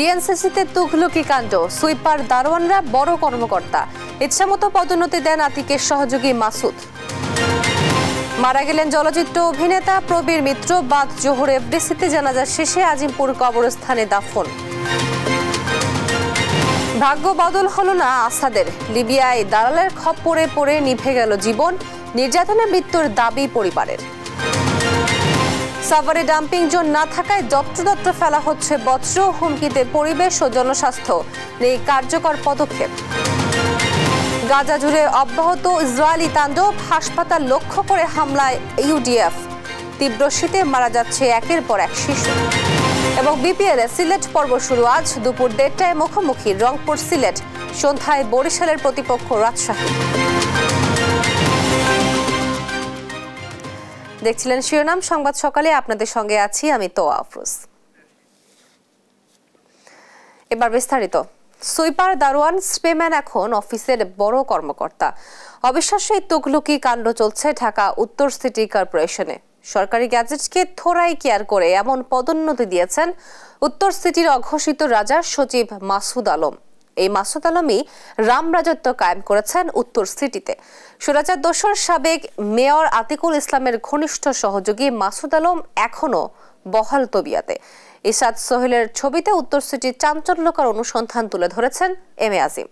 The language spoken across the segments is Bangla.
ডিএনসিসিতে তুঘলকি কাণ্ড, সুইপার দারোয়ানরা বড় কর্মকর্তা, ইচ্ছামতো পদোন্নতি দেন আতিকের সহযোগী মাসুদ। মারা গেলেন চলচ্চিত্র অভিনেতা প্রবীর মিত্র, বাদ জোহর এফডিসিতে জানাজা শেষে আজিমপুর কবরস্থানে দাফন। ভাগ্য বদল হলো না আসাদের, লিবিয়ায় দালালের খপ্পরে পড়ে নিভে গেল জীবন, নির্যাতনে মৃত্যুর দাবি পরিবারের। সাভারে ডাম্পিং জোন না থাকায় যত্রতত্র ফেলা হচ্ছে বজ্র, হুমকিতে পরিবেশ ও জনস্বাস্থ্য, নেই কার্যকর পদক্ষেপ। গাজা জুড়ে অব্যাহত ইসরায়েলি তাণ্ডব, হাসপাতাল লক্ষ্য করে হামলায় ইউডিএফ, তীব্র শীতে মারা যাচ্ছে একের পর এক শিশু। এবং বিপিএল সিলেট পর্ব শুরু আজ দুপুর 1:30টায় মুখোমুখি রংপুর সিলেট, সন্ধ্যায় বরিশালের প্রতিপক্ষ রাজশাহী। দেখছিলেন শিরোনাম সংবাদ সকালে, আপনাদের সঙ্গে আছি আমি তোয়া আফরোজ। এবার বিস্তারিত। সুইপার দারোয়ান স্পেম্যান এখন অফিসের বড় কর্মকর্তা। অবিশ্বাস্য এই তুঘলকি কাণ্ড চলছে ঢাকা উত্তর সিটি কর্পোরেশনে। সরকারি গ্যাজেটকে থোড়াই কেয়ার করে এমন পদোন্নতি দিয়েছেন উত্তর সিটির অঘোষিত রাজা সচিব মাসুদ আলম। এই মাসুদ আলমই রাম রাজত্ব কায়েম করেছেন উত্তর সিটিতে। সুরাচার দোসর সাবেক মেয়র আতিকুল ইসলামের ঘনিষ্ঠ সহযোগী মাসুদ আলম এখনো বহাল তবিয়াতে। ইসাদ সোহেলের ছবিতে উত্তর সিটির চাঞ্চল্যকর অনুসন্ধান তুলে ধরেছেন এম এ আজিম।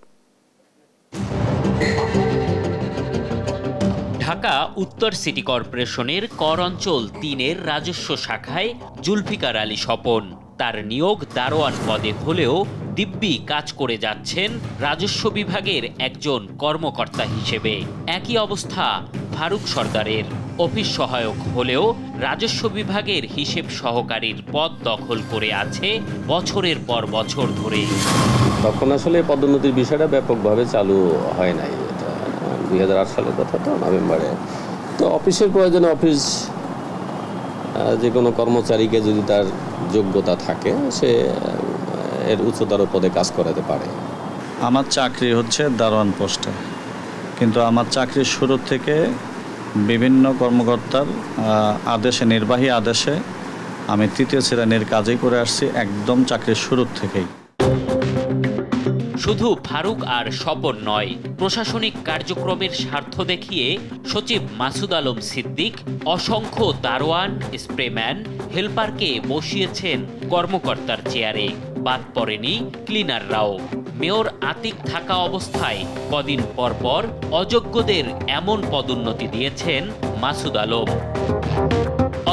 ঢাকা উত্তর সিটি কর্পোরেশনের কর অঞ্চল 3-এর রাজস্ব শাখায় জুলফিকার আলী স্বপন। তার নিয়োগ দারোয়ান পদে হলেও দিব্যি কাজ করে যাচ্ছেন রাজস্ব বিভাগের একজন কর্মকর্তা হিসেবে। একই অবস্থা ফারুক সরদারের। অফিস সহায়ক হলেও রাজস্ব বিভাগের হিসেব সহকারীর পদ দখল করে আছে বছরের পর বছর ধরে। তখন আসলে পদোন্নতির বিষয়টা ব্যাপকভাবে চালু হয় নাই। এটা 2008 সালের কথা, তো নভেম্বরে। তো অফিসের প্রয়োজনে অফিস যে কোনো কর্মচারীকে যদি তার যোগ্যতা থাকে সে এর উচ্চতর পদে কাজ করাতে পারে। আমার চাকরি হচ্ছে দারোয়ান পোস্টে, কিন্তু আমার চাকরির শুরু থেকে বিভিন্ন কর্মকর্তার আদেশে, নির্বাহী আদেশে আমি 3য় শ্রেণীর কাজই করে আসছি একদম চাকরির শুরুর থেকেই। শুধু ফারুক আর স্বপন নয়, প্রশাসনিক কার্যক্রমের স্বার্থ দেখিয়ে সচিব মাসুদ আলম সিদ্দিক অসংখ্য দারোয়ান, স্প্রেম্যান, হেলপারকে বসিয়েছেন কর্মকর্তার চেয়ারে। বাদ পড়েনি ক্লিনাররাও। মেয়র আতিক থাকা অবস্থায় কদিন পর পর অযোগ্যদের এমন পদোন্নতি দিয়েছেন মাসুদ আলম।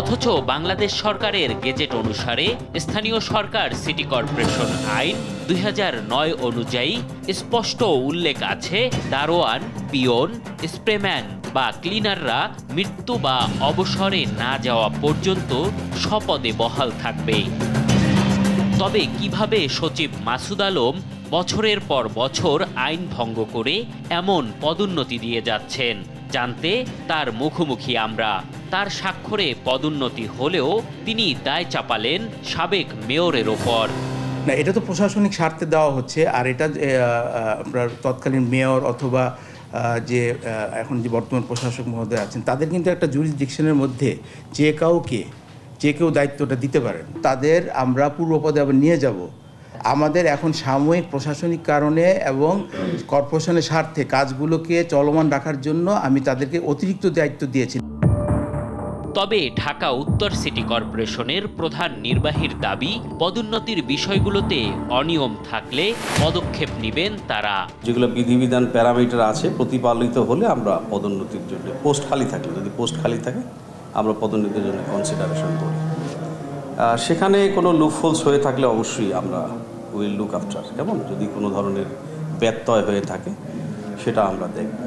অথচ বাংলাদেশ সরকারের গেজেট অনুসারে স্থানীয় সরকার সিটি কর্পোরেশন আইন 2009 অনুযায়ী স্পষ্ট উল্লেখ আছে, দারোয়ান, পিয়ন, স্প্রেম্যান বা ক্লিনাররা মৃত্যু বা অবসরে না যাওয়া পর্যন্ত স্বপদে বহাল থাকবে। তবে কিভাবে সচিব মাসুদ আলম বছরের পর বছর আইন ভঙ্গ করে এমন পদোন্নতি দিয়ে যাচ্ছেন, জানতে তার মুখোমুখি আমরা। তার স্বাক্ষরে পদোন্নতি হলেও তিনি দায় চাপালেন সাবেক মেয়রের ওপর। না, এটা তো প্রশাসনিক স্বার্থে দেওয়া হচ্ছে, আর এটা আপনার তৎকালীন মেয়র অথবা যে এখন যে বর্তমান প্রশাসক মহোদয় আছেন তাদের কিন্তু একটা জুরিসডিকশনের মধ্যে যে কেউ দায়িত্বটা দিতে পারেন। তাদের আমরা পূর্বপদে আবার নিয়ে যাব। আমাদের এখন সাময়িক প্রশাসনিক কারণে এবং কর্পোরেশনের স্বার্থে কাজগুলোকে চলমান রাখার জন্য আমি তাদেরকে অতিরিক্ত দায়িত্ব দিয়েছি। তবে ঢাকা উত্তর সিটি কর্পোরেশনের প্রধান নির্বাহীর দাবি, পদোন্নতির বিষয়গুলোতে অনিয়ম থাকলে পদক্ষেপ নেবেন তারা। যেগুলো বিধিবিধান প্যারামিটার আছে প্রতিপালিত হলে আমরা পদোন্নতির জন্য, পোস্ট খালি থাকলে, যদি পোস্ট খালি থাকে আমরা পদোন্নতির জন্য কনসিডারেশন করি। সেখানে কোনো লুপহোলস হয়ে থাকলে অবশ্যই আমরা উইল লুক আফটার, কেমন যদি কোনো ধরনের ব্যত্যয় হয়ে থাকে সেটা আমরা দেখব।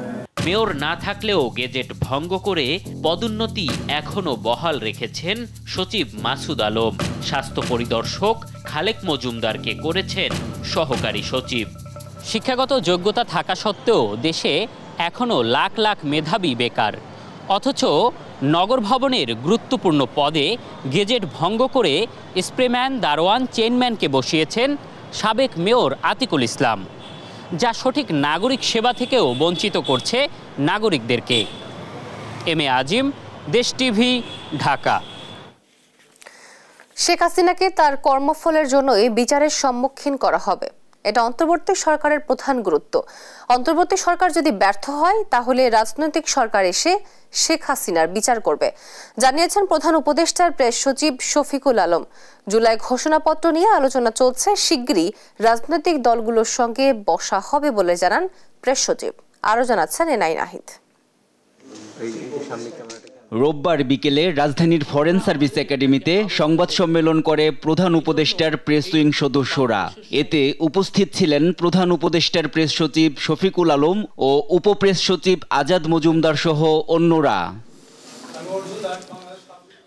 মেয়র না থাকলেও গেজেট ভঙ্গ করে পদোন্নতি এখনো বহাল রেখেছেন সচিব মাসুদ আলম। স্বাস্থ্য পরিদর্শক খালেক মজুমদারকে করেছেন সহকারী সচিব। শিক্ষাগত যোগ্যতা থাকা সত্ত্বেও দেশে এখনো লাখ লাখ মেধাবী বেকার। অথচ নগর ভবনের গুরুত্বপূর্ণ পদে গেজেট ভঙ্গ করে স্প্রেম্যান, দারোয়ান, চেইনম্যানকে বসিয়েছেন সাবেক মেয়র আতিকুল ইসলাম, যা সঠিক নাগরিক সেবা থেকেও বঞ্চিত করছে নাগরিকদেরকে। এম এ আজিম, দেশ টিভি, ঢাকা। শেখ হাসিনাকে তার কর্মফলের জন্যই বিচারের সম্মুখীন করা হবে, এটা অন্তর্বর্তী সরকারের প্রধান গুরুত্ব। অন্তর্বর্তী সরকার যদি ব্যর্থ হয় তাহলে রাজনৈতিক সরকার এসে শেখ হাসিনার বিচার করবে, জানিয়েছেন প্রধান উপদেষ্টার প্রেস সচিব শফিকুল আলম। জুলাই ঘোষণাপত্র নিয়ে আলোচনা চলছে, শিগগিরই রাজনৈতিক দলগুলোর সঙ্গে বসা হবে বলে জানান প্রেস সচিব। আরো জানাচ্ছেন এনআই নাহিদ। রোববার বিকেলে রাজধানীর ফরেন সার্ভিস একাডেমিতে সংবাদ সম্মেলন করে প্রধান উপদেষ্টার প্রেস উইং সদস্যরা। এতে উপস্থিত ছিলেন প্রধান উপদেষ্টার প্রেস সচিব শফিকুল আলম ও উপপ্রেস সচিব আজাদ মজুমদার সহ অন্যরা।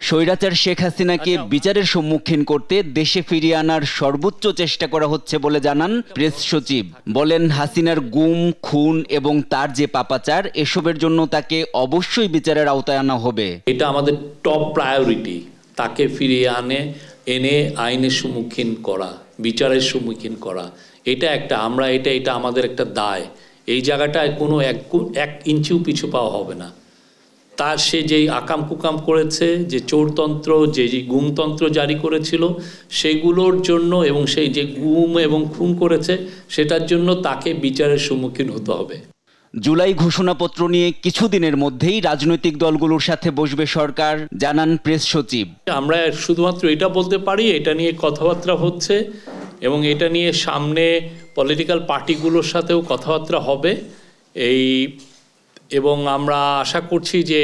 স্বৈরাচার শেখ হাসিনাকে বিচারের সম্মুখীন করতে দেশে ফিরিয়ে আনার সর্বোচ্চ চেষ্টা করা হচ্ছে বলে জানান প্রেস সচিব। বলেন, হাসিনার গুম, খুন এবং তার যে পাপাচার, এসবের জন্য তাকে অবশ্যই বিচারের আওতায় আনা হবে। এটা আমাদের টপ প্রায়োরিটি, তাকে ফিরিয়ে এনে আইনের সম্মুখীন করা, বিচারের সম্মুখীন করা। এটা আমাদের একটা দায়। এই জায়গাটায় কোনো এক ইঞ্চিও পিছু পাওয়া হবে না। তার সে যেই আকাম কুকাম করেছে, যে চোরতন্ত্র, যে গুমতন্ত্র জারি করেছিল, সেগুলোর জন্য এবং সেই যে গুম এবং খুন করেছে, সেটার জন্য তাকে বিচারের সম্মুখীন হতে হবে। জুলাই ঘোষণাপত্র নিয়ে কিছুদিনের মধ্যেই রাজনৈতিক দলগুলোর সাথে বসবে সরকার, জানান প্রেস সচিব। আমরা শুধুমাত্র এটা বলতে পারি, এটা নিয়ে কথাবার্তা হচ্ছে এবং এটা নিয়ে সামনে পলিটিক্যাল পার্টিগুলোর সাথেও কথাবার্তা হবে। এবং আমরা আশা করছি যে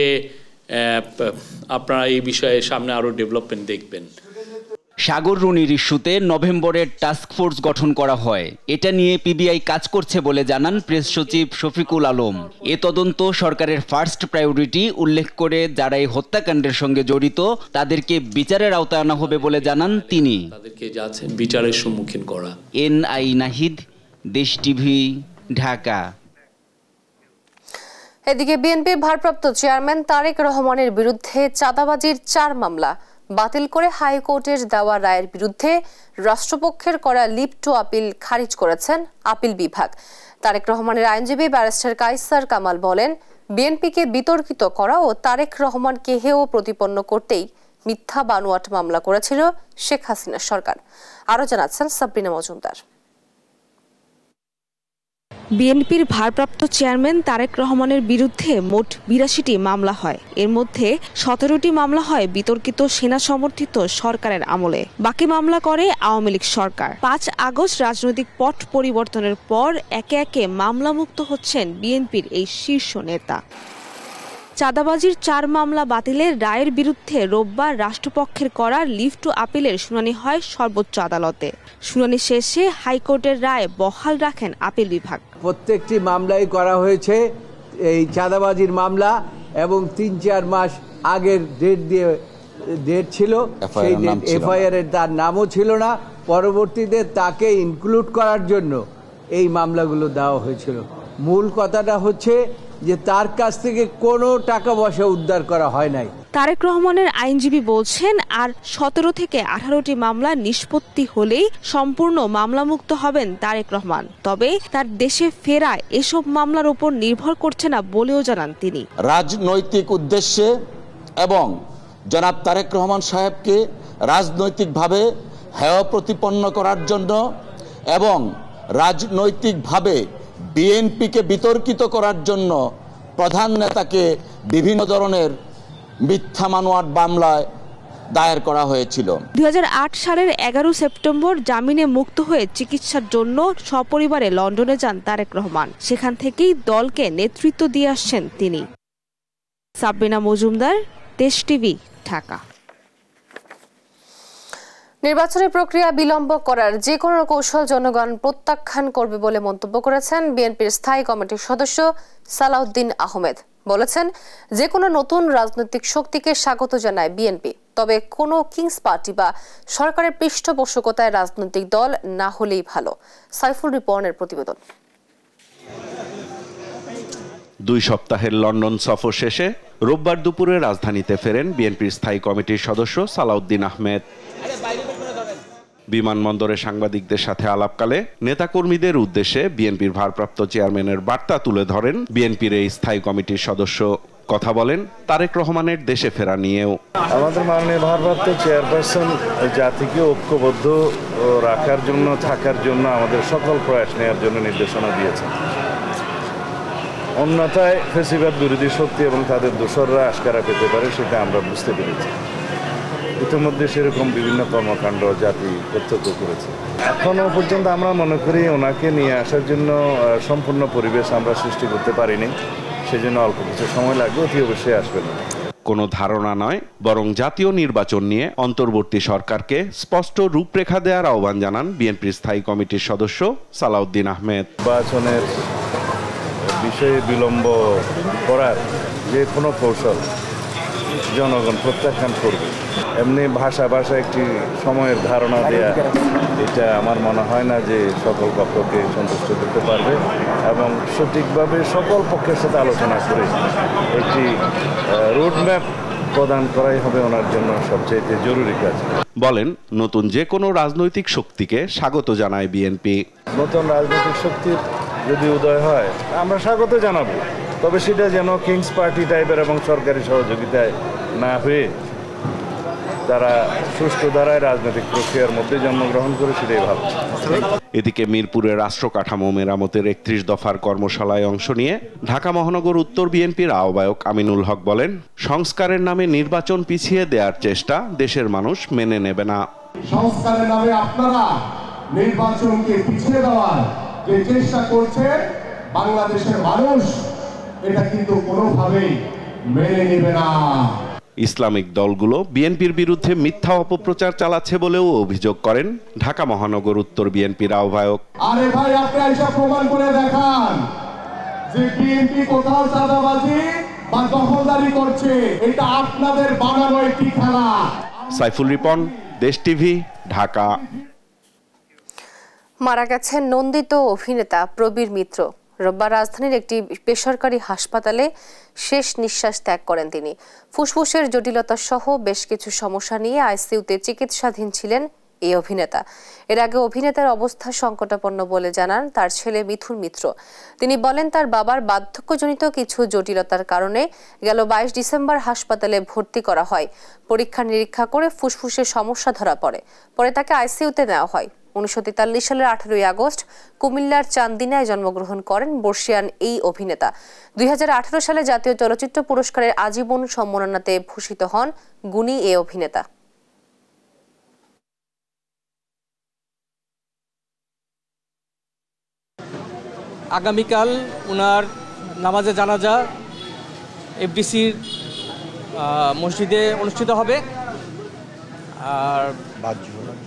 আপনারা এই বিষয়ে সামনে আরো ডেভেলপমেন্ট দেখবেন। সাগর রুনির ইস্যুতে নভেম্বরের টাস্ক ফোর্স গঠন করা হয়, এটা নিয়ে পিবিআই কাজ করছে বলে জানান প্রেস সচিব শফিকুল আলম। এ তদন্ত সরকারের ফার্স্ট প্রায়োরিটি উল্লেখ করে যারা এই হত্যাকাণ্ডের সঙ্গে জড়িত তাদেরকে বিচারের আওতায় আনা হবে বলে জানান তিনি। তাদেরকে বিচারের সম্মুখীন করা। এনআই নাহিদ, দেশ টিভি, ঢাকা। এদিকে বিএনপির ভারপ্রাপ্ত চেয়ারম্যান তারেক রহমানের বিরুদ্ধে চাঁদাবাজির 4 মামলা বাতিল করে হাইকোর্টের দেওয়া রায়ের বিরুদ্ধে রাষ্ট্রপক্ষের করা লিভ টু আপিল খারিজ করেছেন আপিল বিভাগ। তারেক রহমানের আইনজীবী ব্যারিস্টার কায়সার কামাল বলেন, বিএনপিকে বিতর্কিত করা ও তারেক রহমানকে হেয় প্রতিপন্ন করতেই মিথ্যা বানোয়াট মামলা করেছিল শেখ হাসিনা সরকার। আরো জানাচ্ছেন সাবরিনা মজুমদার। বিএনপির ভারপ্রাপ্ত চেয়ারম্যান তারেক রহমানের বিরুদ্ধে মোট 82টি মামলা হয়। এর মধ্যে 17টি মামলা হয় বিতর্কিত সেনা সমর্থিত সরকারের আমলে, বাকি মামলা করে আওয়ামী লীগ সরকার। 5 আগস্ট রাজনৈতিক পট পরিবর্তনের পর একে একে মামলামুক্ত হচ্ছেন বিএনপির এই শীর্ষ নেতা। চাঁদাবাজির 4 মামলা বাতিলের রায়ের বিরুদ্ধে রোববার রাষ্ট্রপক্ষের করা লিভ টু আপিলের শুনানি হয় সর্বোচ্চ আদালতে। শুনানি শেষে হাইকোর্টের রায় বহাল রাখেন আপিল বিভাগ। প্রত্যেকটি মামলাই করা হয়েছে এই চাঁদাবাজির মামলা এবং 3-4 মাস আগের ডেট ছিল, সেই এফআইআর এর তার নামও ছিল না। পরবর্তীতে তাকে ইনক্লুড করার জন্য এই মামলাগুলো দেওয়া হয়েছিল। মূল কথাটা হচ্ছে যে তার কাছ থেকে কোনো টাকা পয়সা উদ্ধার করা হয় নাই। তারেক রহমানের আইনজীবী বলছেন, আর 17 থেকে 18টি মামলা নিষ্পত্তি হলেই সম্পূর্ণ মামলামুক্ত হবেন তারেক রহমান। তবে তার দেশে ফেরায় এসব মামলার উপর নির্ভর করছে না বলেও জানান তিনি। রাজনৈতিক উদ্দেশ্যে এবং জনাব তারেক রহমান সাহেবকে রাজনৈতিকভাবে হেয় প্রতিপন্ন করার জন্য এবং রাজনৈতিকভাবে বিএনপিকে বিতর্কিত করার জন্য প্রধান নেতাকে বিভিন্ন ধরনের মিথ্যা মামলার মামলায় দায়ের করা হয়েছিল। 2008 সালের 11 সেপ্টেম্বর জামিনে মুক্ত হয়ে চিকিৎসার জন্য সপরিবারে লন্ডনে যান তারেক রহমান। সেখান থেকেই দলকে নেতৃত্ব দিয়ে আসছেন তিনি। সাবরিনা মজুমদার, দেশ টিভি, ঢাকা। নির্বাচনী প্রক্রিয়া বিলম্ব করার যে কোনো কৌশল জনগণ প্রত্যাখ্যান করবে বলে মন্তব্য করেছেন বিএনপির স্থায়ী কমিটির সদস্য সালাউদ্দিন আহমেদ। বলেছেন, যে কোনো নতুন রাজনৈতিক শক্তিকে স্বাগত জানায় বিএনপি, তবে কোনো কিংস পার্টি বা সরকারের পৃষ্ঠপোষকতায় রাজনৈতিক দল না হলেই ভালো। সাইফুল রিপনের প্রতিবেদন। 2 সপ্তাহের লন্ডন সফর শেষে রোববার দুপুরে রাজধানীতে ফেরেন বিএনপির স্থায়ী কমিটির সদস্য সালাউদ্দিন আহমেদ। বিমানবন্দরে সাংবাদিকদের সাথে আলাপকালে নেতাকর্মীদের উদ্দেশ্যে বিএনপির ভারপ্রাপ্ত চেয়ারম্যানের বার্তা তুলে ধরেন বিএনপির এই স্থায়ী কমিটির সদস্য। কথা বলেন তারেক রহমানের দেশে ফেরা নিয়েও। আমাদের মাননীয় ভারপ্রাপ্ত চেয়ারপারসন জাতিকে ঐক্যবদ্ধ রাখার জন্য, থাকার জন্য আমাদের সকল প্রয়াস নেওয়ার জন্য নির্দেশনা দিয়েছেন। অন্যথায় ফেসিবাদ বিরোধী শক্তি এবং তাদের দোসররা আশকারা পেতে পারে, সেটা আমরা বুঝতে পেরেছি। ইতিমধ্যে সেরকম বিভিন্ন কর্মকাণ্ড জাতি প্রত্যক্ষ করেছে। এখনো পর্যন্ত আমরা মনে করি ওনাকে নিয়ে আসার জন্য সম্পূর্ণ পরিবেশ আমরা সৃষ্টি করতে পারিনি, সেজন্য অল্প কিছু সময় লাগবে, অতি অবশ্যই আসবেন। কোনো ধারণা নয়, বরং জাতীয় নির্বাচন নিয়ে অন্তর্বর্তী সরকারকে স্পষ্ট রূপরেখা দেওয়ার আহ্বান জানান বিএনপির স্থায়ী কমিটির সদস্য সালাউদ্দিন আহমেদ। নির্বাচনের বিষয়ে বিলম্ব করার যে কোনো কৌশল জনগণ প্রত্যাখ্যান করবে। এমনি ভাষা একটি সময়ের ধারণা দেয়া, এটা আমার মনে হয় না যে সকল পক্ষকে সন্তুষ্ট করতে পারবে, এবং সঠিকভাবে সকল পক্ষের সাথে আলোচনা করে একটি রোডম্যাপ প্রদান করাই হবে ওনার জন্য সবচেয়ে জরুরি কাজ। বলেন, নতুন যে কোনো রাজনৈতিক শক্তিকে স্বাগত জানায় বিএনপি। নতুন রাজনৈতিক শক্তির যদি উদয় হয় আমরা স্বাগত জানাবো, তবে সেটা যেন কিংস পার্টি টাইপের এবং সরকারি সহযোগিতায় না হয়ে তারা সুষ্ঠু ধারায় রাজনৈতিক প্রক্রিয়ার মধ্যে জন্মগ্রহণ করে, সেটাই ভালো। এদিকে মিরপুরের রাষ্ট্র কাঠামো মেরামতের 31 দফার কর্মশালায় অংশ নিয়ে ঢাকা মহানগর উত্তর বিএনপির আহ্বায়ক আমিনুল হক বলেন, সংস্কারের নামে নির্বাচন পিছিয়ে দেওয়ার চেষ্টা দেশের মানুষ মেনে নেবে না। সংস্কারের নামে আপনারা নির্বাচনকে পিছিয়ে দেওয়ার যে চেষ্টা করছে বাংলাদেশের মানুষ এটা কিন্তু কোনোভাবেই মেনে নেবে না। ইসলামিক দলগুলো বিএনপির বিরুদ্ধে মিথ্যা অপপ্রচার চালাচ্ছে বলেও অভিযোগ করেন ঢাকা মহানগর উত্তর বিএনপির আহ্বায়ক। আরে ভাই, আপনি এসে প্রমাণ করে দেখান যে বিএনপি কোথাও চাঁদাবাজি বা দখলদারি করছে, এটা আপনাদের বানানো একটি খেলা। সাইফুল রিপন, দেশ টিভি, ঢাকা। মারা গেছেন নন্দিত অভিনেতা প্রবীর মিত্র। রোববার রাজধানীর একটি বেসরকারি হাসপাতালে শেষ নিঃশ্বাস ত্যাগ করেন তিনি। ফুসফুসের জটিলতা সহ বেশ কিছু সমস্যা নিয়ে আইসিইউতে চিকিৎসাধীন ছিলেন এই অভিনেতা। এর আগে অভিনেতার অবস্থা সংকটাপন্ন বলে জানান তার ছেলে মিথুন মিত্র। তিনি বলেন, তার বাবার বার্ধক্যজনিত কিছু জটিলতার কারণে গেল 22 ডিসেম্বর হাসপাতালে ভর্তি করা হয়। পরীক্ষা নিরীক্ষা করে ফুসফুসের সমস্যা ধরা পড়ে। পরে তাকে আইসিইউতে নেওয়া হয়। 1943 সালের 18 আগস্ট কুমিল্লার চান্দিনায় জন্মগ্রহণ করেন বর্ষিয়ান এই অভিনেতা। 2018 সালে জাতীয় চলচ্চিত্র পুরস্কারের আজীবন সম্মাননাতে ভূষিত হন গুণী এই অভিনেতা। আগামীকাল ওনার নামাজে জানাজা এফডিসির মসজিদে অনুষ্ঠিত হবে, আর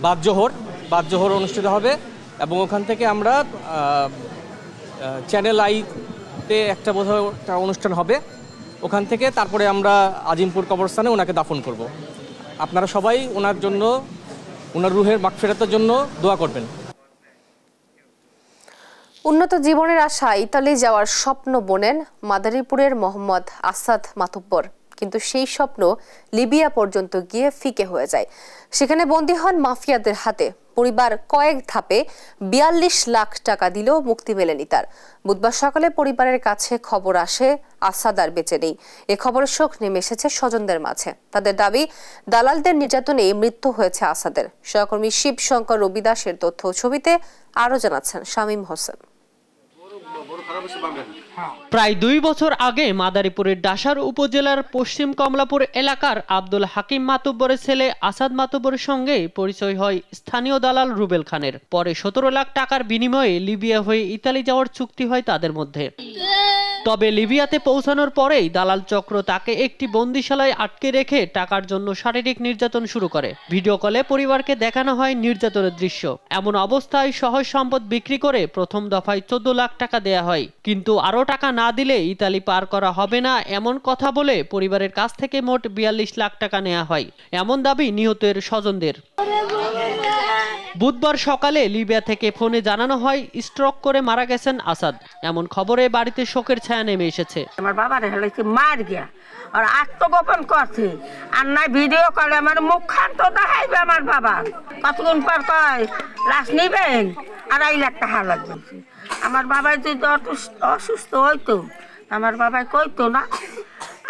বাদ জোহর অনুষ্ঠিত হবে, এবং ওখান থেকে আমরা চ্যানেল আইতে একটা বোধহয় একটা অনুষ্ঠান হবে, ওখান থেকে তারপরে আমরা আজিমপুর কবরস্থানে ওনাকে দাফন করব। আপনারা সবাই ওনার জন্য, ওনার রুহের মাগফিরাতের জন্য দোয়া করবেন। উন্নত জীবনের আশা ইতালি যাওয়ার স্বপ্ন বোনেন মাদারীপুরের মোহাম্মদ আসাদ মাতুব্বর, কিন্তু সেই স্বপ্ন লিবিয়া পর্যন্ত গিয়ে ফিকে হয়ে যায়। সেখানে বন্দী হন মাফিয়াদের হাতে। পরিবার কয়েক ধাপে 42 লাখ টাকা দিলেও মুক্তি মেলেনি তার। বুধবার সকালে পরিবারের কাছে খবর আসে আসাদ আর বেঁচে নেই। এ খবরের শোক নেমে এসেছে স্বজনদের মাঝে। তাদের দাবি, দালালদের নির্যাতনে মৃত্যু হয়েছে আসাদের। সহকর্মী শিবশঙ্কর রবিদাসের তথ্য ছবিতে আরো জানাচ্ছেন শামীম হোসেন। প্রায় 2 বছর আগে মাদারীপুরের ডাসার উপজেলার পশ্চিম কমলাপুর এলাকার আব্দুল হাকিম মাতুব্বরের ছেলে আসাদ মাতুব্বরের সঙ্গে পরিচয় হয় স্থানীয় দালাল রুবেল খানের। পরে 17 লাখ টাকার বিনিময়ে লিবিয়া হয়ে ইতালি যাওয়ার চুক্তি হয় তাদের মধ্যে। তবে লিবিয়াতে পৌঁছানোর পরেই দালাল চক্র তাকে একটি বন্দিশালায় আটকে রেখে টাকার জন্য শারীরিক নির্যাতন শুরু করে। ভিডিও কলে পরিবারকে দেখানো হয় নির্যাতনের দৃশ্য। এমন অবস্থায় সহজ সম্পদ বিক্রি করে প্রথম দফায় 14 লাখ টাকা দেয়া হয়, কিন্তু আরো টাকা না দিলে ইতালি পার করা হবে না এমন কথা বলে পরিবারের কাছ থেকে মোট 42 লাখ টাকা নেওয়া হয়, এমন দাবি নিহতের স্বজনদের। বুধবার সকালে লিবিয়া থেকে ফোনে জানানো হয় স্ট্রোক করে মারা গেছেন আসাদ। এমন খবরে বাড়িতে শোকের ছায়া নেমে এসেছে। আমার বাবার হেলাইছে মার গিয়া আর আত্মগোপন করছে, আর নাই ভিডিও কলে আমার মুখখান তো দেখাইবে আমার বাবা। কতক্ষণ পর কয় লাশ নিবেন, 2.5 লাখ টাকা লাগবে। আমার বাবাই যদি অসুস্থ হইতো আমার বাবাই কইতো না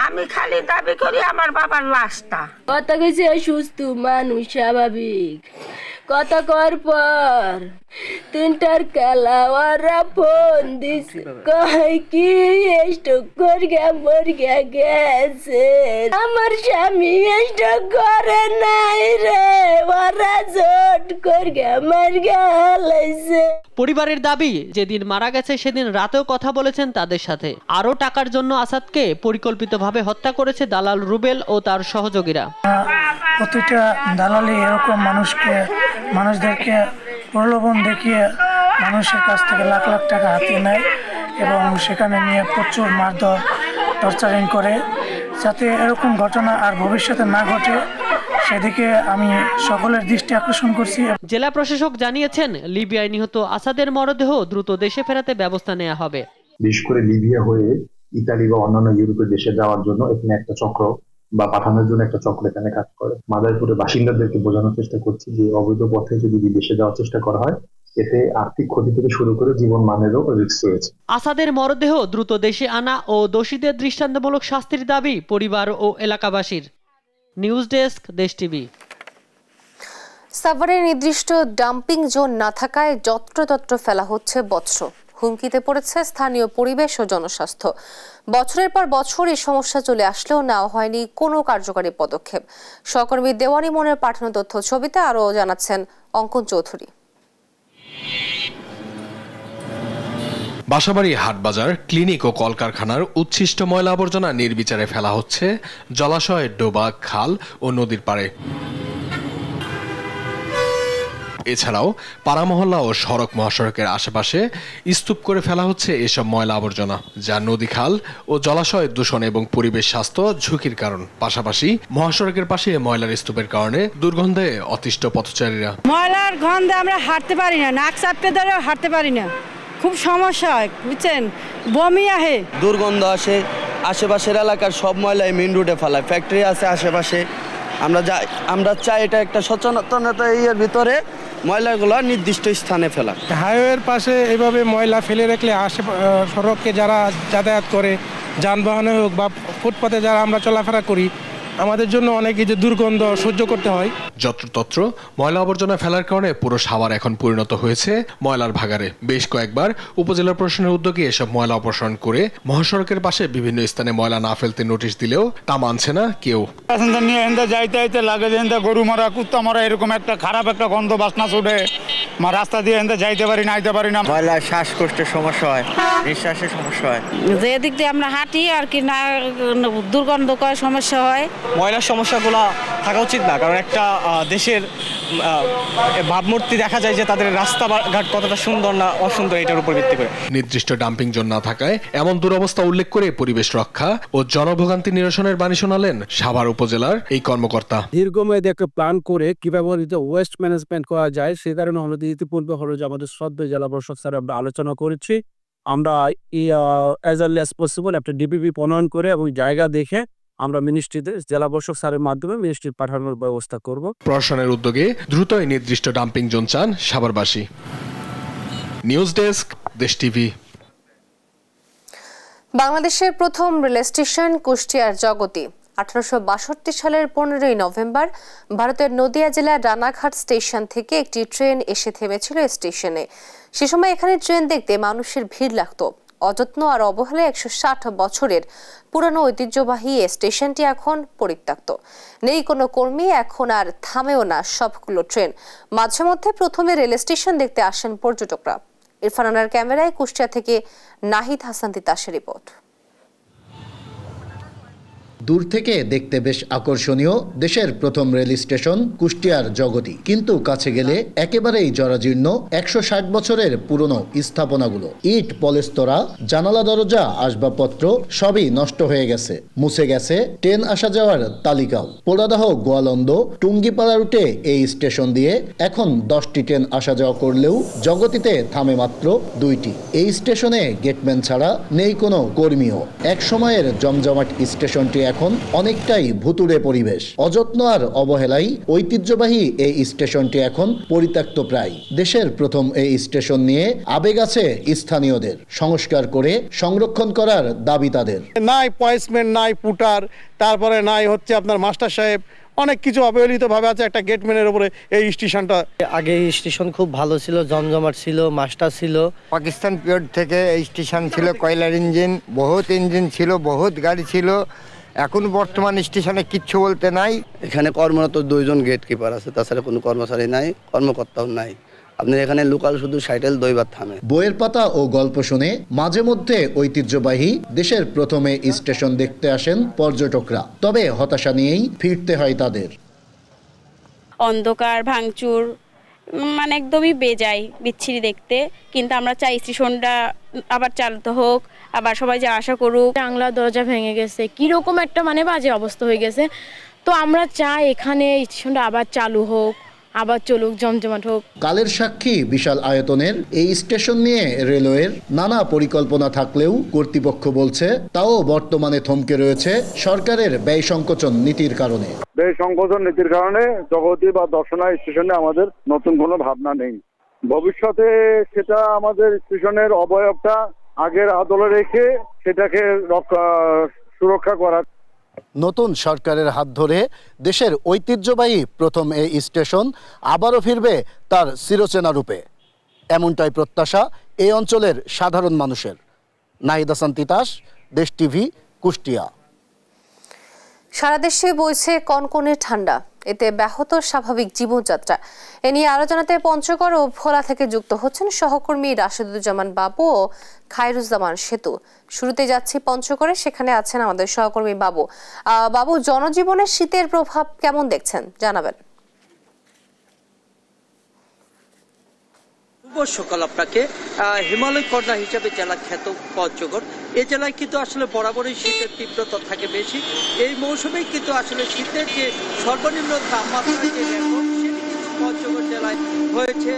আমি খালি দাবি করি আমার বাবার লাশটা। কথা কইছে সুস্থ মানুষ স্বাভাবিক, কথা কর পর 3টার কালা ওরা ফোন দিস কয় কি স্টক করিয়া মরিয়া গেছে। আমার স্বামী স্টক করে নাই রে, ওরা জোট করিয়া মরিয়া লাইছে। পরিবারের দাবি যেদিন মারা গেছে সেদিন রাতেও কথা বলেছেন তাদের সাথে। আরও টাকার জন্য আসাদকে পরিকল্পিতভাবে হত্যা করেছে দালাল রুবেল ও তার সহযোগীরা। প্রতিটা দালালি এরকম মানুষদেরকে প্রলোভন দেখিয়ে মানুষের কাছ থেকে লাখ লাখ টাকা হাতিয়ে নেয় এবং সেখানে নিয়ে প্রচুর মারধর টর্চারিং করে, যাতে এরকম ঘটনা আর ভবিষ্যতে না ঘটে সেদিকে আমি সকলের দৃষ্টি আকর্ষণ করছি। জেলা প্রশাসক জানিয়েছেন লিবিয়ায় নিহত আসাদের মরদেহ দ্রুত দেশে ফেরাতে ব্যবস্থা নেওয়া হবে। বিশেষ করে লিবিয়া হয়ে ইতালি বা অন্যান্য ইউরোপের দেশে যাওয়ার জন্য এখানে একটা চক্র বা পাঠানোর জন্য একটা চক্র এখানে কাজ করে। মাদারীপুরের বাসিন্দাদেরকে বোঝানোর চেষ্টা করছি যে অবৈধ পথে যদি বিদেশে যাওয়ার চেষ্টা করা হয় এতে আর্থিক ক্ষতি থেকে শুরু করে জীবন মানেরও রিস্ক রয়েছে। আসাদের মরদেহ দ্রুত দেশে আনা ও দোষীদের দৃষ্টান্তমূলক শাস্তির দাবি পরিবার ও এলাকাবাসীর। নিউজ ডেস্ক, দেশ টিভি। সাভারে নির্দিষ্ট ডাম্পিং জোন না থাকায় যত্রতত্র ফেলা হচ্ছে বজ্র। হুমকিতে পড়েছে স্থানীয় পরিবেশ ও জনস্বাস্থ্য। বছরের পর বছর এই সমস্যা চলে আসলেও নেওয়া হয়নি কোনো কার্যকরী পদক্ষেপ। সহকর্মী দেওয়ানি মনের পাঠানো তথ্য ছবিতে আরও জানাচ্ছেন অঙ্কন চৌধুরী। বাসাবাড়ি, হাটবাজার, ক্লিনিক ও কলকারখানার উচ্ছিষ্ট ময়লা আবর্জনা নির্বিচারে ফেলা হচ্ছে জলাশয়, ডোবা, খাল ও নদীর পাড়ে। এছাড়াও পাড়া মহল্লা ও সড়ক মহাসড়কের আশেপাশে স্তূপ করে ফেলা হচ্ছে এসব ময়লা আবর্জনা, যা নদী, খাল ও জলাশয় দূষণ এবং পরিবেশ স্বাস্থ্য ঝুঁকির কারণ। পাশাপাশি মহাসড়কের পাশে ময়লার স্তূপের কারণে দুর্গন্ধে অতিষ্ঠ পথচারীরা। ময়লার গন্ধে আমরা হাঁটতে পারি না, নাক চাপতে ধরেও হাঁটতে পারি না, খুব সমস্যা হয়, বুঝছেন, বমি আহে, দুর্গন্ধ আসে। আশেপাশের এলাকার সব ময়লাই মেইন রোডে ফেলায়, ফ্যাক্টরি আছে আশেপাশে। আমরা চাই এটা একটা সচেতনতা এর ভিতরে ময়লাগুলো নির্দিষ্ট স্থানে ফেলা। হাইওয়ের পাশে এইভাবে ময়লা ফেলে রাখলে সড়কে যারা যাতায়াত করে, যানবাহনে হোক বা ফুটপাতে যারা আমরা চলাফেরা করি, আমাদের জন্য অনেক যে দুর্গন্ধ সহ্য করতে হয়। যত্রতত্র ময়লা আবর্জনা ফেলার কারণে পুরো সাভার এখন পরিণত হয়েছে ময়লার ভাগাড়ে। বেশ কয়েকবার উপজেলা প্রশাসনের উদ্যোগে এসব ময়লা অপসারণ করে মহাসড়কের পাশে বিভিন্ন স্থানে ময়লা না ফেলতে নোটিশ দিলেও তা মানছে না কেউ। যাইতে লাগে যে গরু মারা, কুত্তা মারা, এরকম একটা খারাপ একটা গন্ধ বাসনা ছুটে, রাস্তা দিয়ে যাইতে পারি না, আইতে পারি না। ময়লা শ্বাসকষ্টের সমস্যা হয়, নিঃশ্বাসের সমস্যা হয়। যে দিক দিয়ে আমরা হাঁটি আর কি না, দুর্গন্ধ করার সমস্যা হয়। ময়লার সমস্যাগুলো থাকা উচিত না, কারণ একটা দেশের ভাবমূর্তি দেখা যায় যে তাদের রাস্তাঘাট কতটা সুন্দর না অসুন্দর এটার উপর ভিত্তি করে। নির্দিষ্ট ডাম্পিং জোন না থাকায় এমন দুরবস্থা উল্লেখ করে পরিবেশ রক্ষা ও জনভোগান্তি নিরসনের বাণী শোনালেন সাভার উপজেলার এই কর্মকর্তা। দীর্ঘমেয়াদী একটা প্ল্যান করে কিভাবে ওয়েস্ট ম্যানেজমেন্ট করা যায় সে কারণে হলো ইতিপূর্বে হলো যে আমাদের শ্রদ্ধেয় জেলা প্রশাসক স্যার আমরা আলোচনা করেছি। আমরা অ্যাজ আর্লি অ্যাজ পসিবল একটা ডিপিপি প্রণয়ন করে এবং জায়গা দেখে আমরা মিনিস্ট্রিতে জেলা প্রশাসক স্যারের মাধ্যমে মিনিস্ট্রি পাঠানোর ব্যবস্থা করব। প্রশাসনের উদ্যোগে দ্রুতই নির্দিষ্ট ডাম্পিং জোন চান সাভারবাসী। নিউজ ডেস্ক, দেশ টিভি। বাংলাদেশের প্রথম রেল স্টেশন কুষ্টিয়ার জগতি 1862 সালের 15ই নভেম্বর ভারতের নদিয়া জেলার রানাঘাট স্টেশন থেকে একটি ট্রেন এসে থেমেছিল স্টেশনে। সে সময় এখানে ট্রেন দেখতে মানুষের ভিড় লাগতো। অযত্ন আর অবহেলায় 160 বছরের পুরানো ঐতিহ্যবাহী স্টেশনটি এখন পরিত্যক্ত। নেই কোনো কর্মী, এখন আর থামেও না সবগুলো ট্রেন। মাঝে মধ্যে প্রথমে রেল স্টেশন দেখতে আসেন পর্যটকরা। ইরফান আনার ক্যামেরায় কুষ্টিয়া থেকে নাহিদ হাসান তিতাসের রিপোর্ট। দূর থেকে দেখতে বেশ আকর্ষণীয় দেশের প্রথম রেল স্টেশন কুষ্টিয়ার জগতি, কিন্তু কাছে গেলে একেবারেই জরাজীর্ণ 160 বছরের পুরনো স্থাপনাগুলো। ইট, পলেস্তরা, জানালা, দরজা, আসবাবপত্র সবই নষ্ট হয়ে গেছে। মুছে গেছে ট্রেন আসা যাওয়ার তালিকাও। পোড়াদাহ, গোয়ালন্দ, টুঙ্গিপাড়া রুটে এই স্টেশন দিয়ে এখন 10টি ট্রেন আসা যাওয়া করলেও জগতিতে থামে মাত্র 2টি। এই স্টেশনে গেটম্যান ছাড়া নেই কোনো কর্মীও। এক সময়ের জমজমাট স্টেশনটি এখন অনেকটাই ভুতুড়ে পরিবেশ। অযত্ন আর অবহেলায় ঐতিহ্যবাহী এই স্টেশনটি এখন পরিত্যক্ত প্রায়। দেশের প্রথম এই স্টেশন নিয়ে আবেগ আছে স্থানীয়দের। সংস্কার করে সংরক্ষণ করার দাবি তাদের। নাই পয়েসমেন্ট, নাই পুটার, তারপরে নাই হচ্ছে আপনার মাস্টার সাহেব, অনেক কিছু অবহেলিতভাবে আছে একটা গেটম্যানের উপরে এই স্টেশনটা। আগে এই স্টেশন খুব ভালো ছিল, জমজমাট ছিল, মাস্টার ছিল। পাকিস্তান পিরিয়ড থেকে এই স্টেশন ছিল, কয়লার ইঞ্জিন, বহুত ইঞ্জিন ছিল, বহুত গাড়ি ছিল। এখন বর্তমান স্টেশনে কিচ্ছু বলতে নাই। এখানে কর্মরত 2 জন গেট কিপার আছে, তাছাড়া কোনো কর্মচারী নাই, কর্মকর্তাও নাই। আপনার এখানে লোকাল শুধু সাইকেল দইবার থামে। বইয়ের পাতা ও গল্প শুনে মাঝে মধ্যে ঐতিহ্যবাহী দেশের প্রথমে স্টেশন দেখতে আসেন পর্যটকরা। তবে হতাশা নিয়েই ফিরতে হয় তাদের। অন্ধকার, ভাঙচুর, মানে একদমই বেজায়, বিচ্ছিরি দেখতে। কিন্তু আমরা চাই স্টেশনটা আবার চালু হোক, আবার সবাই যে আশা করুক। বাংলা দরজা ভেঙে গেছে, কিরকম একটা মানে বাজে অবস্থা হয়ে গেছে। তো আমরা চাই এখানে স্টেশনটা আবার চালু হোক, আবার চলুক, জমজমাট হোক। কালের সাক্ষী বিশাল আয়তনের এই স্টেশন নিয়ে রেলওয়ের নানা পরিকল্পনা থাকলেও কর্তৃপক্ষ বলছে তাও বর্তমানে থমকে রয়েছে সরকারের ব্যয় সংকোচন নীতির কারণে। ব্যয় সংকোচন নীতির কারণে জগতী বা দর্শনা স্টেশনে আমাদের নতুন কোনো ভাবনা নেই। ভবিষ্যতে সেটা আমাদের স্টেশনের অবয়বটা আগের আদলে রেখে সেটাকে সুরক্ষা করা। নতুন সরকারের হাত ধরে দেশের ঐতিহ্যবাহী প্রথম এই স্টেশন আবারও ফিরবে তার চিরচেনা রূপে, এমনটাই প্রত্যাশা এই অঞ্চলের সাধারণ মানুষের। নাহিদ হাসান তিতাস, দেশ টিভি, কুষ্টিয়া। সারা দেশে বইছে কনকনে ঠান্ডা, এতে ব্যাহত স্বাভাবিক জীবনযাত্রা। এ নিয়ে আলোচনাতে পঞ্চগড় ও ভোলা থেকে যুক্ত হচ্ছেন সহকর্মী রাশেদুজ্জামান বাবু ও খায়রুজ্জামান সেতু। শুরুতে যাচ্ছি পঞ্চগড়ে, সেখানে আছেন আমাদের সহকর্মী বাবু। বাবু, জনজীবনে শীতের প্রভাব কেমন দেখছেন জানাবেন। সকাল আপনাকে। হিমালয় কন্যা হিসেবে জেলা খ্যাত পঞ্চগড়, এই জেলায় কিন্তু আসলে বরাবরই শীতের তীব্রতা থাকে বেশি। এই মৌসুমে কিন্তু আসলে শীতের যে সর্বনিম্ন তাপমাত্রা যে রেকর্ড, সেটি কিন্তু পঞ্চগড় জেলায় হয়েছে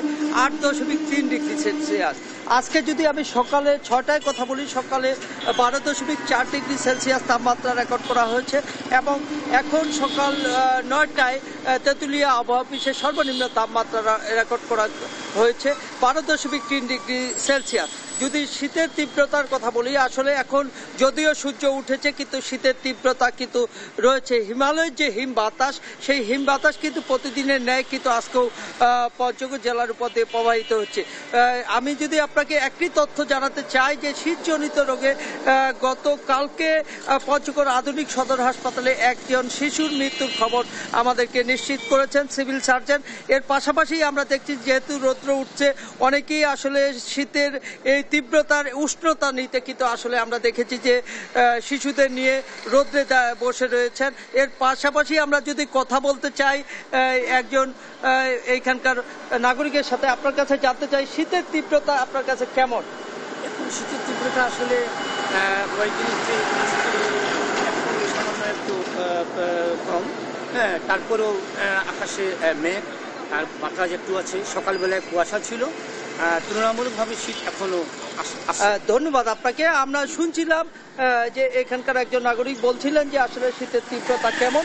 8.3 ডিগ্রি সেলসিয়াস। আজকে যদি আমি সকালে 6টায় কথা বলি, সকালে 12.4 ডিগ্রি সেলসিয়াস তাপমাত্রা রেকর্ড করা হয়েছে এবং এখন সকাল 9টায় তেঁতুলিয়া আবহাওয়া অফিসে সর্বনিম্ন তাপমাত্রা রেকর্ড করা হয়েছে 12.3 ডিগ্রি সেলসিয়াস। যদি শীতের তীব্রতার কথা বলি, আসলে এখন যদিও সূর্য উঠেছে কিন্তু শীতের তীব্রতা কিন্তু রয়েছে। হিমালয়ের যে হিম বাতাস, সেই হিম বাতাস কিন্তু প্রতিদিনের ন্যায় কিন্তু আজকেও পঞ্চগড় জেলার উপর দিয়ে প্রবাহিত হচ্ছে। আমি যদি আপনাকে একটি তথ্য জানাতে চাই যে শীতজনিত রোগে গতকালকে পঞ্চগড় আধুনিক সদর হাসপাতালে একজন শিশুর মৃত্যুর খবর আমাদেরকে নিশ্চিত করেছেন সিভিল সার্জন। এর পাশাপাশি আমরা দেখছি যেহেতু রৌদ্র উঠছে, অনেকেই আসলে শীতের এই তীব্রতার উষ্ণতা নিতে কিন্তু আসলে আমরা দেখেছি যে শিশুদের নিয়ে রোদ্রে বসে রয়েছেন। এর পাশাপাশি আমরা যদি কথা বলতে চাই একজন এইখানকার নাগরিকের সাথে, আপনার কাছে জানতে চাই শীতের তীব্রতা আপনার কাছে কেমন? এখন শীতের তীব্রতা আসলে কয়েকদিন সামান্য একটু কম, হ্যাঁ, তারপরেও আকাশে মেঘ আর বাতাস একটু আছে। সকালবেলায় কুয়াশা ছিল, তুলনামূলকভাবে শীত এখনো। ধন্যবাদ আপনাকে। আমরা শুনছিলাম যে এখানকার একজন নাগরিক বলছিলেন যে আসলে শীতের তীব্রতা কেমন।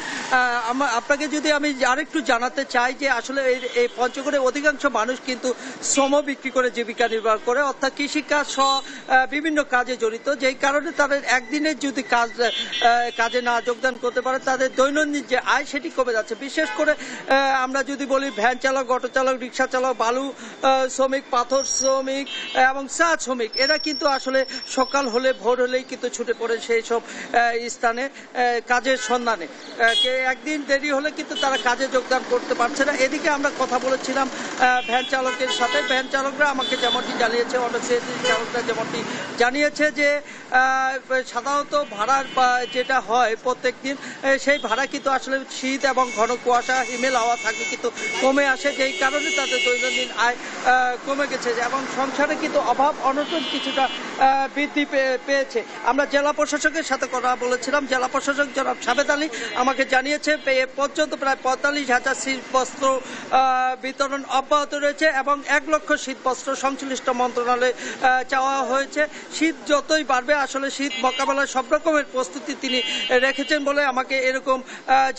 আপনাকে যদি আমি আরেকটু জানাতে চাই যে আসলে এই পঞ্চগড়ে অধিকাংশ মানুষ কিন্তু শ্রম বিক্রি করে জীবিকা নির্বাহ করে, অর্থাৎ কৃষিকাজ সহ বিভিন্ন কাজে জড়িত, যেই কারণে তাদের একদিনের যদি কাজে না যোগদান করতে পারে তাদের দৈনন্দিন যে আয় সেটি কমে যাচ্ছে। বিশেষ করে আমরা যদি বলি ভ্যান চালক, অটো চালক, রিক্সা চালক, বালু শ্রমিক, পাথর শ্রমিক এবং চা শ্রমিক, এরা কিন্তু আসলে সকাল হলে ভোর হলেই কিন্তু ছুটে পড়ে সেই সব স্থানে কাজের সন্ধানে। একদিন দেরি হলে কিন্তু তারা কাজে যোগদান করতে পারছে না। এদিকে আমরা কথা বলেছিলাম ভ্যান চালকের সাথে। ভ্যান চালকরা আমাকে যেমনটি জানিয়েছে, অটো চালকরা যেমনটি জানিয়েছে যে সাধারণত ভাড়ার যেটা হয় প্রত্যেক দিন, সেই ভাড়া কিন্তু আসলে শীত এবং ঘন কুয়াশা, হিমেল হাওয়া থাকলে কিন্তু কমে আসে, যেই কারণে তাদের দৈনন্দিন আয় কমে গেছে এবং সংসারে কিন্তু অভাব অনটন পরিবর্তন কিছুটা বৃদ্ধি পেয়েছে। আমরা জেলা প্রশাসকের সাথে কথা বলেছিলাম। জেলা প্রশাসক জনাব সাবেদ আলী আমাকে জানিয়েছে এ পর্যন্ত প্রায় 45,000 শীতবস্ত্র বিতরণ অব্যাহত রয়েছে এবং 1 লক্ষ শীতবস্ত্র সংশ্লিষ্ট মন্ত্রণালয়ে চাওয়া হয়েছে। শীত যতই বাড়বে আসলে শীত মোকাবেলায় সব রকমের প্রস্তুতি তিনি রেখেছেন বলে আমাকে এরকম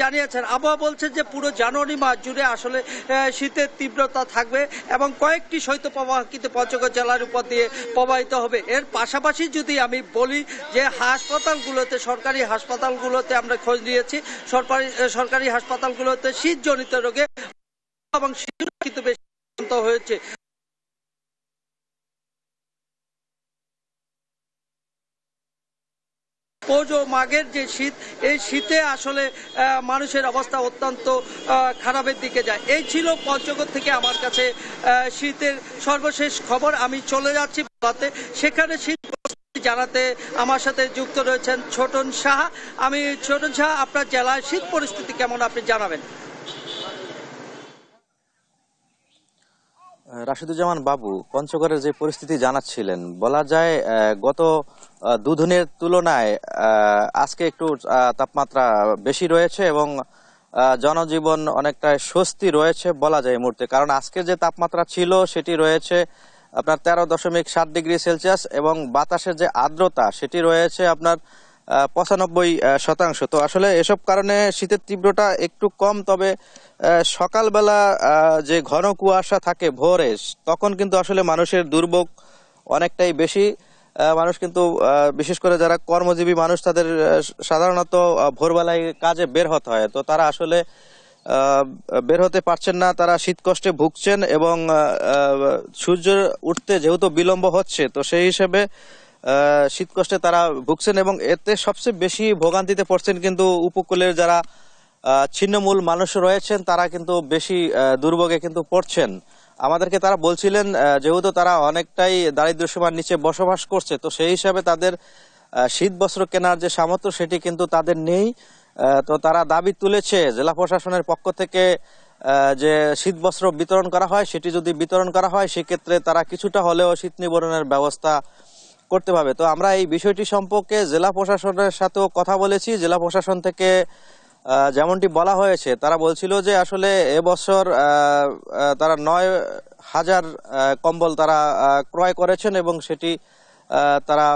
জানিয়েছেন। আবহাওয়া বলছে যে পুরো জানুয়ারি মাস জুড়ে আসলে শীতের তীব্রতা থাকবে এবং কয়েকটি শৈত্যপ্রবাহ কিন্তু পঞ্চগড় জেলার উপর দিয়ে প্রবাহিত হবে। এর পাশাপাশি যদি আমি বলি যে হাসপাতালগুলোতে, সরকারি হাসপাতালগুলোতে আমরা খোঁজ নিয়েছি, সরকারি হাসপাতালগুলোতে শীতজনিত রোগে এবং শিশু কিন্তু বেশি আক্রান্ত হয়েছে। পৌষ ও মাঘের যে শীত, এই শীতে আসলে মানুষের অবস্থা অত্যন্ত খারাপের দিকে যায়। এই ছিল পঞ্চগড় থেকে আমার কাছে শীতের সর্বশেষ খবর। আমি চলে যাচ্ছি ভোলাতে, সেখানে শীত জানাতে আমার সাথে যুক্ত রয়েছেন ছোটন সাহা। আমি ছোটন সাহা, আপনার জেলায় শীত পরিস্থিতি কেমন আপনি জানাবেন? রাশিদুজ্জামান বাবু পঞ্চগড়ের যে পরিস্থিতি জানাচ্ছিলেন, বলা যায় গত দুদিনের তুলনায় আজকে একটু তাপমাত্রা বেশি রয়েছে এবং জনজীবন অনেকটা স্বস্তি রয়েছে বলা যায় এই মুহূর্তে। কারণ আজকে যে তাপমাত্রা ছিল সেটি রয়েছে আপনার 13.7 ডিগ্রি সেলসিয়াস এবং বাতাসের যে আর্দ্রতা সেটি রয়েছে আপনার 95%। তো আসলে এসব কারণে শীতের তীব্রতা একটু কম, তবে সকালবেলা যে ঘন কুয়াশা থাকে ভোরে, তখন কিন্তু আসলে মানুষের দুর্ভোগ অনেকটাই বেশি। মানুষ কিন্তু বিশেষ করে যারা কর্মজীবী মানুষ, তাদের সাধারণত ভোরবেলায় কাজে বের হতে হয়, তো তারা আসলে বের হতে পারছেন না, তারা শীতকষ্টে ভুগছেন এবং সূর্য উঠতে যেহেতু বিলম্ব হচ্ছে, তো সেই হিসেবে শীতকষ্টে তারা ভুগছেন এবং এতে সবচেয়ে বেশি ভোগান্তিতে পড়ছেন কিন্তু উপকূলের যারা ছিন্নমূল মানুষ রয়েছেন, তারা কিন্তু বেশি দুর্ভোগে কিন্তু পড়ছেন। আমাদেরকে তারা বলছিলেন যেহেতু তারা অনেকটাই দারিদ্র্যসীমার নিচে বসবাস করছে, তো সেই হিসাবে তাদের শীত বস্ত্র কেনার যে সামর্থ্য সেটি কিন্তু তাদের নেই। তো তারা দাবি তুলেছে জেলা প্রশাসনের পক্ষ থেকে যে শীত বস্ত্র বিতরণ করা হয়, সেটি যদি বিতরণ করা হয় সেক্ষেত্রে তারা কিছুটা হলেও শীত নিবারণের ব্যবস্থা করতে পারবে। তো আমরা এই বিষয়টি সম্পর্কে জেলা প্রশাসনের সাথেও কথা বলেছি। জেলা প্রশাসন থেকে যেমনটি বলা হয়েছে, তারা বলছিল যে আসলে এবছর তারা 9,000 কম্বল তারা ক্রয় করেছেন এবং সেটি তারা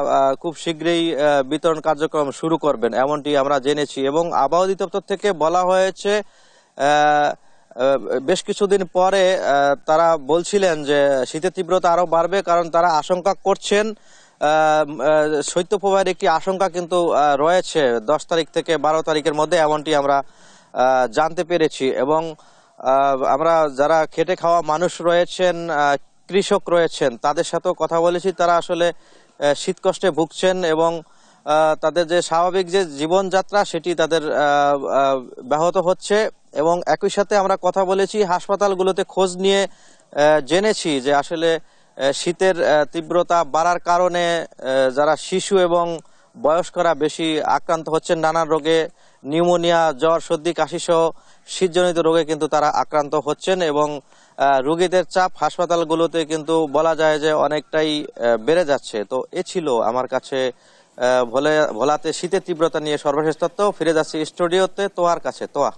খুব শীঘ্রই বিতরণ কার্যক্রম শুরু করবেন, এমনটি আমরা জেনেছি। এবং আবহাওয়া অধিদপ্তর থেকে বলা হয়েছে বেশ কিছুদিন পরে তারা বলছিলেন যে শীতের তীব্রতা আরো বাড়বে, কারণ তারা আশঙ্কা করছেন শৈত্যপ্রবাহের একটি আশঙ্কা কিন্তু রয়েছে 10 তারিখ থেকে 12 তারিখের মধ্যে, এমনটি আমরা জানতে পেরেছি। এবং আমরা যারা খেটে খাওয়া মানুষ রয়েছেন, কৃষক রয়েছেন, তাদের সাথেও কথা বলেছি। তারা আসলে শীতকষ্টে ভুগছেন এবং তাদের যে স্বাভাবিক যে জীবনযাত্রা সেটি তাদের ব্যাহত হচ্ছে। এবং একই সাথে আমরা কথা বলেছি হাসপাতালগুলোতে খোঁজ নিয়ে জেনেছি যে আসলে শীতের তীব্রতা বাড়ার কারণে যারা শিশু এবং বয়স্করা বেশি আক্রান্ত হচ্ছেন নানান রোগে, নিউমোনিয়া, জ্বর, সর্দি, কাশি সহ শীতজনিত রোগে কিন্তু তারা আক্রান্ত হচ্ছেন এবং রোগীদের চাপ হাসপাতালগুলোতে কিন্তু বলা যায় যে অনেকটাই বেড়ে যাচ্ছে। তো এ ছিল আমার কাছে ভোলাতে শীতের তীব্রতা নিয়ে সর্বশেষ তথ্য। ফিরে যাচ্ছি স্টুডিওতে তোয়ার কাছে। তোয়া,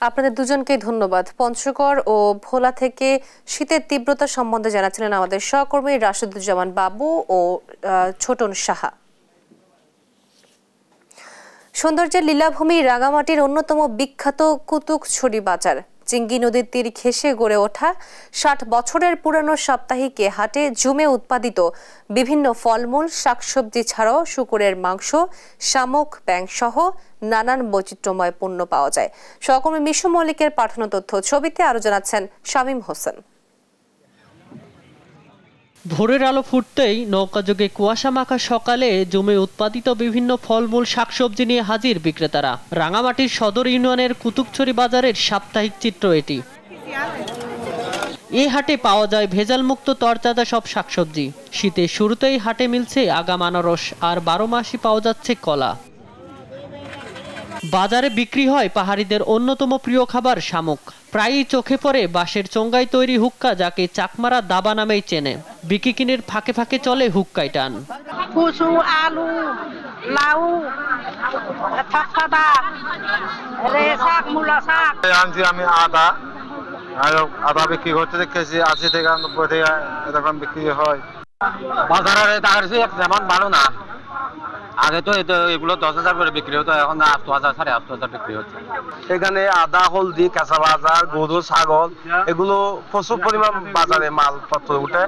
আপনাদের দুজনকেই ধন্যবাদ। পঞ্চগড় ও ভোলা থেকে শীতের তীব্রতা সম্বন্ধে জানাচ্ছিলেন আমাদের সহকর্মী রাশিদুজ্জামান বাবু ও ছোটন সাহা। সৌন্দর্যের লীলাভূমি রাঙামাটির অন্যতম বিখ্যাত কুতুকছড়ি বাজার চিঙ্গি নদীর তীর ঘেঁষে গড়ে ওঠা 60 বছরের পুরানো সাপ্তাহিকে হাটে জমে উৎপাদিত বিভিন্ন ফলমূল, শাকসবজি ছাড়াও শূকরের মাংস, শামুক, ব্যাঙ সহ নানান বৈচিত্র্যময় পণ্য পাওয়া যায়। সহকর্মী মিশু মল্লিকের পাঠানো তথ্য ছবিতে আরো জানাচ্ছেন শামীম হোসেন। ভোরের আলো ফুটতেই নৌকাযোগে কুয়াশা মাখা সকালে জমে উৎপাদিত বিভিন্ন ফলমূল, শাকসবজি নিয়ে হাজির বিক্রেতারা। রাঙামাটির সদর ইউনিয়নের কুতুকছড়ি বাজারের সাপ্তাহিক চিত্র এটি। এই হাটে পাওয়া যায় ভেজালমুক্ত তরতাজা সব শাকসবজি। শীতের শুরুতেই হাটে মিলছে আগাম আনারস, আর 12 মাসই পাওয়া যাচ্ছে কলা। বাজারে বিক্রি হয় পাহাড়িদের অন্যতম প্রিয় খাবার শামুক। প্রায়ই চোখে পড়ে বাঁশের চোঙ্গায় তৈরি হুক্কা, যাকে চাকমারা দাবা নামেই চেনে। বিকিকিনির ফাঁকে ফাঁকে চলে হুক্কায় টান। কুচু, আলু, লাউ, থকথদা, শাক, মূলা শাক। আনছি আমি আদা, আদা বিক্রি করতে দেখেছি 80 থেকে 90 টাকা এরকম বিক্রি হয়। বাজারের টাকার যেমন ভালো না, আগে তো এগুলো 10,000 করে বিক্রি হতো, এখন 8,000 8,500 বিক্রি হচ্ছে। এখানে আদা, হলদি, কাঁচা বাজার, গরু, ছাগল এগুলো প্রচুর পরিমাণ বাজারে মালপত্র উঠে।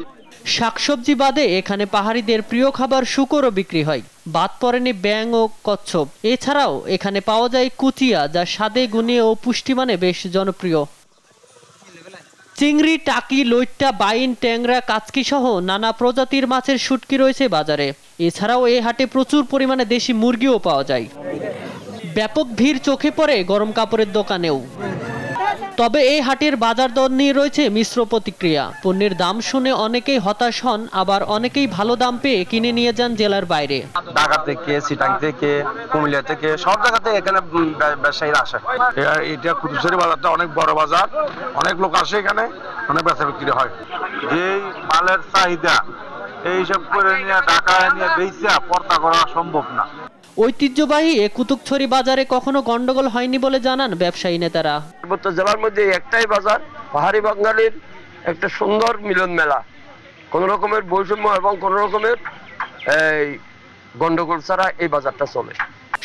শাকসবজি বাদে এখানে পাহাড়িদের প্রিয় খাবার শুকরও বিক্রি হয়। বাদ পড়েনি ব্যাং ও কচ্ছপ। এছাড়াও এখানে পাওয়া যায় কুচিয়া, যা স্বাদে গুণে ও পুষ্টিমানে বেশ জনপ্রিয়। চিংড়ি, টাকি, লইট্টা, বাইন, ট্যাংরা, কাচকি সহ নানা প্রজাতির মাছের শুটকি রয়েছে বাজারে। এছাড়াও এই হাটে প্রচুর পরিমাণে দেশি মুরগিও পাওয়া যায়। ব্যাপক ভিড় চোখে পড়ে গরম কাপড়ের দোকানেও। তবে এই হাটের বাজার দর নিয়ে রয়েছে মিশ্র প্রতিক্রিয়া। পণ্যের দাম শুনে অনেকেই হতাশ হন, আবার অনেকেই ভালো দাম পেয়ে কিনে নিয়ে যান জেলার বাইরে। ঢাকা থেকে, চিটাং থেকে, কুমিল্লা থেকে সব জায়গাতে এখানে ব্যবসায়ীরা আসে। এটা কুতুবশাহী বাজারটা অনেক বড় বাজার, অনেক লোক আসে এখানে, অনেক বেচা বিক্রি হয়। যে মালের চাহিদা এই সব করে নিয়ে ঢাকায় নিয়ে বেচা পর্তা করা সম্ভব না। ঐতিহ্যবাহী এ কুতুবছড়ি বাজারে কখনো গন্ডগোল হয়নি বলে জানান ব্যবসায়ী নেতারা। জেলার মধ্যে একটাই বাজার, পাহাড়ি বাঙালির একটা সুন্দর মিলন মেলা। কোন রকমের বৈষম্য এবং কোন রকমের গন্ডগোল ছাড়া এই বাজারটা চলে।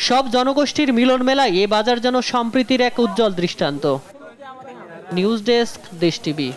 সব জনগোষ্ঠীর মিলন মেলায় এ বাজার যেন সম্প্রীতির এক উজ্জ্বল দৃষ্টান্ত। নিউজ ডেস্ক, দেশ টিভি।